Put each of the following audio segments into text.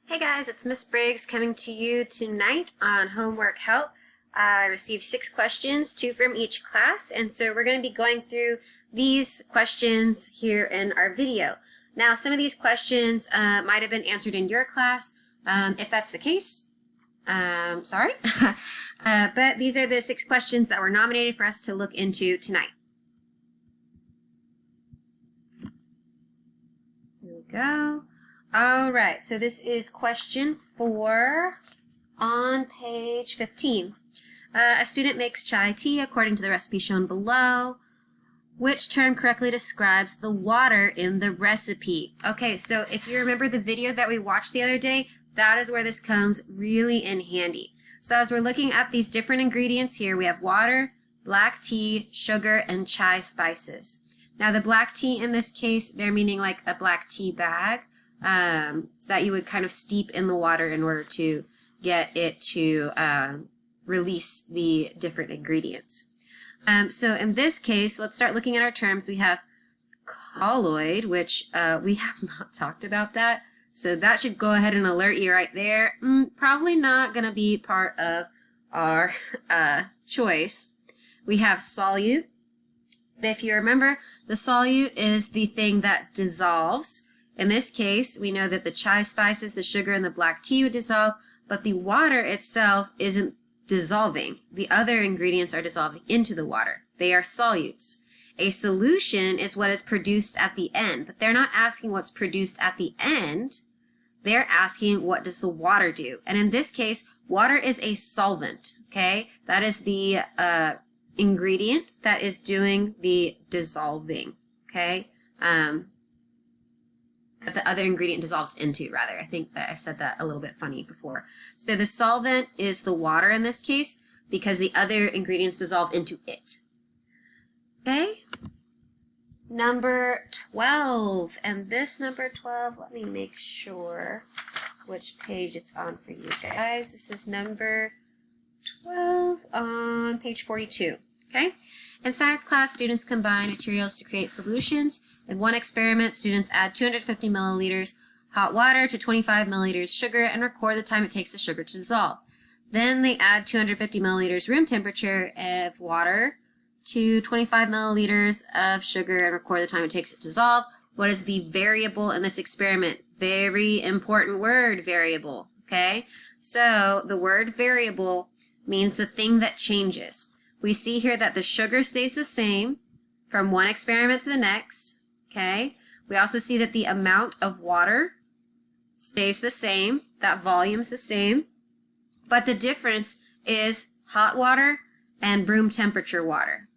Hey guys, it's Miss Briggs coming to you tonight on Homework Help. I received 6 questions, 2 from each class, and so we're going to be going through these questions here in our video. Now, some of these questions might have been answered in your class. If that's the case, sorry. But these are the 6 questions that were nominated for us to look into tonight. Here we go. All right, so this is question 4 on page 15. A student makes chai tea according to the recipe shown below. Which term correctly describes the water in the recipe? Okay, so if you remember the video that we watched the other day, that is where this comes really in handy. So as we're looking at these different ingredients here, we have water, black tea, sugar, and chai spices. Now the black tea in this case, they're meaning like a black tea bag. So that you would kind of steep in the water in order to get it to release the different ingredients. So in this case, let's start looking at our terms. We have colloid, which we have not talked about that. So that should go ahead and alert you right there. Probably not going to be part of our choice. We have solute. But if you remember, the solute is the thing that dissolves. In this case, we know that the chai spices, the sugar, and the black tea would dissolve, but the water itself isn't dissolving. The other ingredients are dissolving into the water. They are solutes. A solution is what is produced at the end, but they're not asking what's produced at the end. They're asking what does the water do? And in this case, water is a solvent, okay? That is the ingredient that is doing the dissolving, okay? That the other ingredient dissolves into, rather. I think that I said that a little bit funny before. So the solvent is the water in this case because the other ingredients dissolve into it. Okay? Number 12. And this number 12, let me make sure which page it's on for you guys. This is number 12 on page 42. Okay? In science class, students combine materials to create solutions. In one experiment, students add 250 milliliters hot water to 25 milliliters sugar and record the time it takes the sugar to dissolve. Then they add 250 milliliters room temperature of water to 25 milliliters of sugar and record the time it takes it to dissolve. What is the variable in this experiment? Very important word, variable. Okay? So the word variable means the thing that changes. We see here that the sugar stays the same from one experiment to the next. Okay, we also see that the amount of water stays the same, that volume's the same, but the difference is hot water and room temperature water.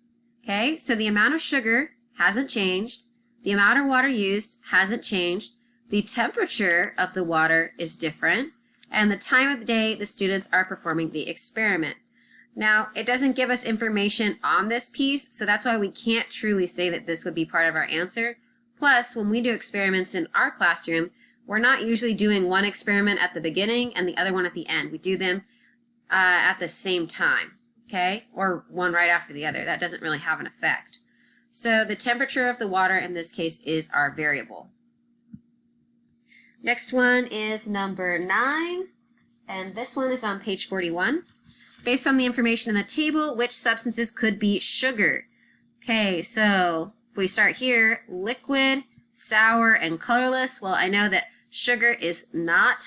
Okay, so the amount of sugar hasn't changed, the amount of water used hasn't changed, the temperature of the water is different, and the time of the day the students are performing the experiment. Now, it doesn't give us information on this piece, so that's why we can't truly say that this would be part of our answer. Plus, when we do experiments in our classroom, we're not usually doing one experiment at the beginning and the other one at the end. We do them at the same time, okay? Or one right after the other. That doesn't really have an effect. So the temperature of the water in this case is our variable. Next one is number 9, and this one is on page 41. Based on the information in the table, which substances could be sugar? Okay, so if we start here, liquid, sour, and colorless. Well, I know that sugar is not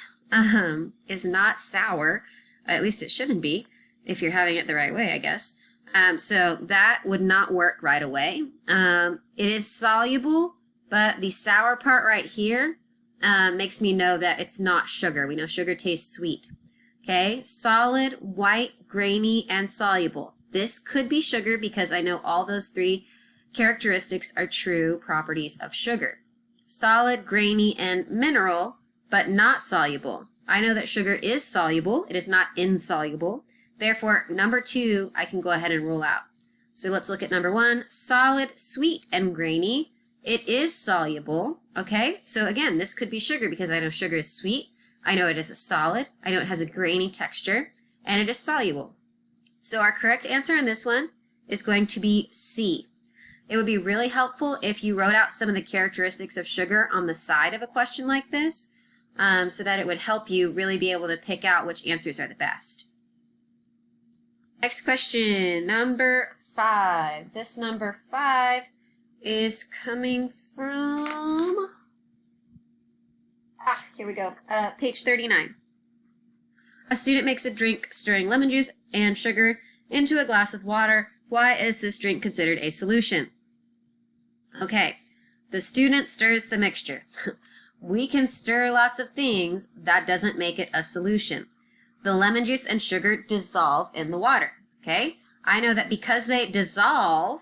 sour. At least it shouldn't be, if you're having it the right way, I guess. So that would not work right away. It is soluble, but the sour part right here makes me know that it's not sugar. We know sugar tastes sweet. Okay, solid, white, grainy, and soluble. This could be sugar because I know all those 3 characteristics are true properties of sugar. Solid, grainy, and mineral, but not soluble. I know that sugar is soluble. It is not insoluble. Therefore, number 2, I can go ahead and rule out. So let's look at number 1, solid, sweet, and grainy. It is soluble. Okay, so again, this could be sugar because I know sugar is sweet. I know it is a solid, I know it has a grainy texture, and it is soluble. So our correct answer in this one is going to be C. It would be really helpful if you wrote out some of the characteristics of sugar on the side of a question like this. so that it would help you really be able to pick out which answers are the best. Next question, number 5. This number 5 is coming from, here we go, page 39. A student makes a drink stirring lemon juice and sugar into a glass of water. Why is this drink considered a solution? Okay, the student stirs the mixture. We can stir lots of things. That doesn't make it a solution. The lemon juice and sugar dissolve in the water, okay? I know that because they dissolve,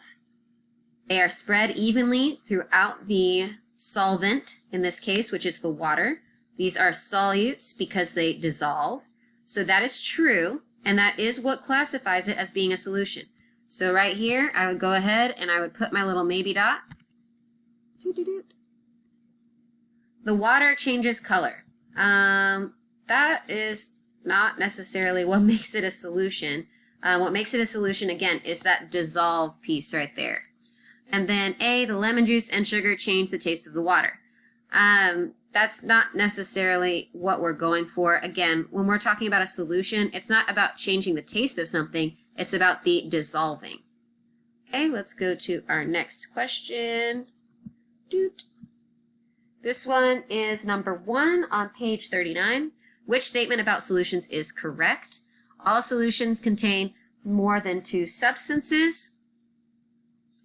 they are spread evenly throughout the solvent, in this case, which is the water. These are solutes because they dissolve. So that is true, and that is what classifies it as being a solution. So right here, I would go ahead and I would put my little maybe dot. The water changes color. That is not necessarily what makes it a solution. What makes it a solution, again, is that dissolve piece right there. And then A, the lemon juice and sugar change the taste of the water. That's not necessarily what we're going for. Again, when we're talking about a solution, it's not about changing the taste of something, it's about the dissolving. Okay, let's go to our next question. This one is number 1 on page 39. Which statement about solutions is correct? All solutions contain more than 2 substances.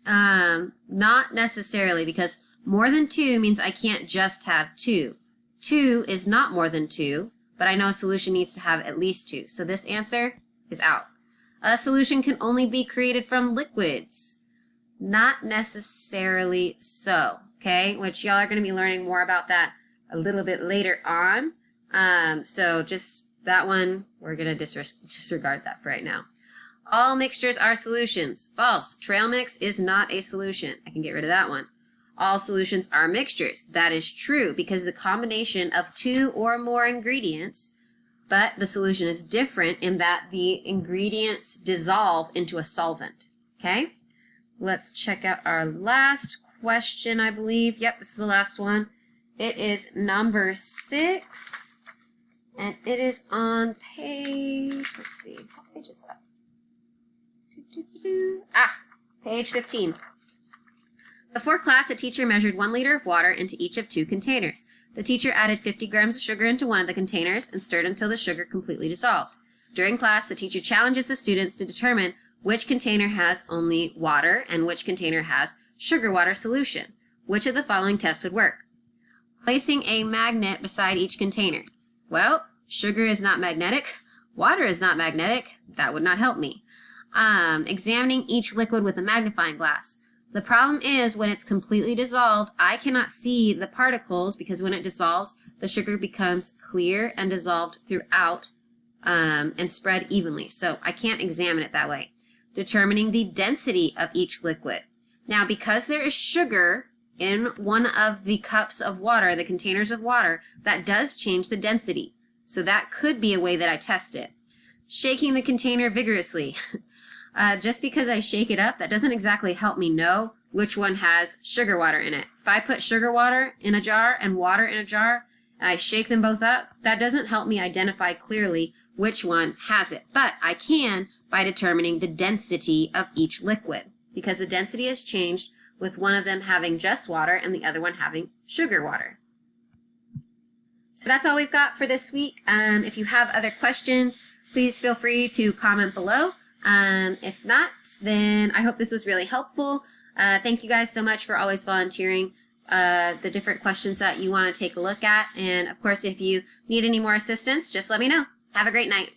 Not necessarily, because more than 2 means I can't just have 2. 2 is not more than 2, but I know a solution needs to have at least 2. So this answer is out. A solution can only be created from liquids. Not necessarily so, okay? Which y'all are going to be learning more about that a little bit later on. So just that one, we're going to disregard that for right now. All mixtures are solutions. False. Trail mix is not a solution. I can get rid of that one. All solutions are mixtures. That is true because it's a combination of 2 or more ingredients, but the solution is different in that the ingredients dissolve into a solvent. Okay? Let's check out our last question, I believe. Yep, this is the last one. It is number 6, and it is on page, let's see, what page is that? Page 15. Before class, a teacher measured 1 liter of water into each of 2 containers. The teacher added 50 grams of sugar into one of the containers and stirred until the sugar completely dissolved. During class, the teacher challenges the students to determine which container has only water and which container has sugar water solution. Which of the following tests would work? Placing a magnet beside each container. Well, sugar is not magnetic. Water is not magnetic. That would not help me. Examining each liquid with a magnifying glass. The problem is when it's completely dissolved, I cannot see the particles because when it dissolves, the sugar becomes clear and dissolved throughout and spread evenly. So I can't examine it that way. Determining the density of each liquid. Now, because there is sugar in one of the cups of water, the containers of water, that does change the density. So that could be a way that I test it. Shaking the container vigorously. Just because I shake it up, that doesn't exactly help me know which one has sugar water in it. If I put sugar water in a jar and water in a jar, and I shake them both up, that doesn't help me identify clearly which one has it. But I can by determining the density of each liquid, because the density has changed with one of them having just water and the other one having sugar water. So that's all we've got for this week. If you have other questions, please feel free to comment below. If not, then I hope this was really helpful. Thank you guys so much for always volunteering the different questions that you want to take a look at. And of course, if you need any more assistance, just let me know. Have a great night.